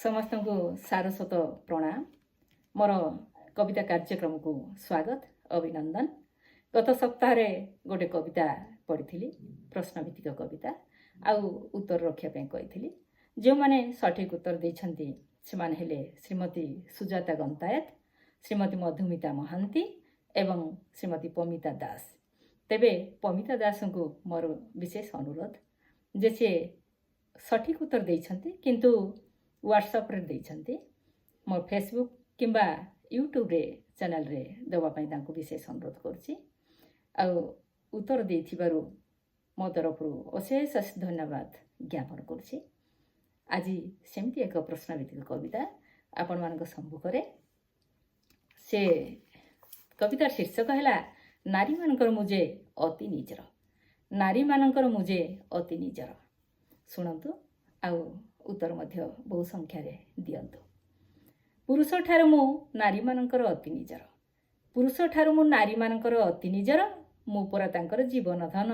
समस्त को सारस्वत प्रणाम। मोर कविता कार्यक्रम को स्वागत अभिनंदन। गत सप्ताह गोटे कविता पढ़ी प्रश्नभित्तिक कविता आउ उत्तर रखापी कही जो मैंने सठिक उत्तर देते से श्रीमती सुजाता गंतायत, श्रीमती मधुमिता महांती एवं श्रीमती पमिता दास। तेबे पमिता दास को मोर विशेष अनुरोध जे सी सठिक उत्तर देते किंतु व्हाट्सएप रे देते मोर फेसबुक किंबा यूट्यूब रे चैनल रे देवाई विशेष अनुरोध करुच्ची। उत्तर देथिबारु मो तरफ अशेष धन्यवाद ज्ञापन करुच्ची। आज सेमती एक प्रश्नभित्तिक कविता आपण मान सम्मुखें से कवितार शीर्षक है नारी मानकर मुझे अति निजर। नारी मानकर मुझे अति निजर शुणु आउ उत्तर मध्य बहु संख्यार दियंतु। पुरुष ठार मु नारी मानकर अति निजर, पुरुष ठार मु नारी मानकर अति निजर, मु परा तांकर जीवन धन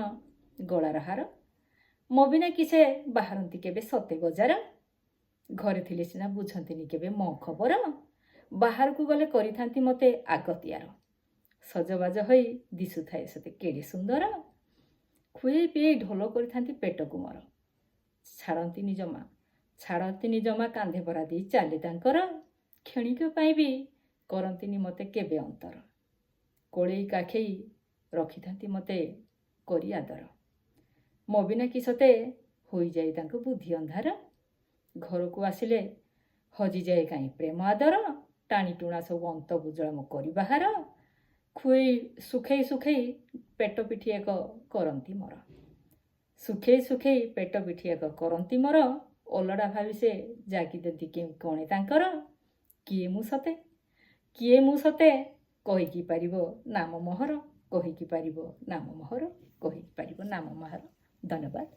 गलार हार। मो बिना किसे बाहरती केबे सते बजार, घरे थिले सिना बुझंतिनी केबे मो खबर। बाहर को गले करिथांती मते आगतियार, सजबाज होई दिसुथाए सते केड़े सुंदर। खुए पिए ढोल करिथांती पेट को मोर, छाड़तीनी जमा कांधे भरा दी चाले तांकर। क्षणिक पाई भी करंतीनी मते केबे अंतर, कोड़ेई काखेई रखिथांती मते करी आदर। मो बिना कि सते होई जाए तांको बुद्धि अंधार, घर को आसिले हजि जाए काई प्रेम आदर। टाणी टुणा सब अंत बुजळ मो करी बाहर, खुई सुखेई सुखेई पेट पिठी एक करंती मोर। सुखेई सुखेई पेट पिठी एक करंती मोर, ओलड़ा भावी से जागी देती कि कणे तांकर। किए मु सते कहीकि पारिबो नाम मोहर, कहीकि पारिबो नाम मोहर, कहीकि पारिबो नाम मोहर। धन्यवाद।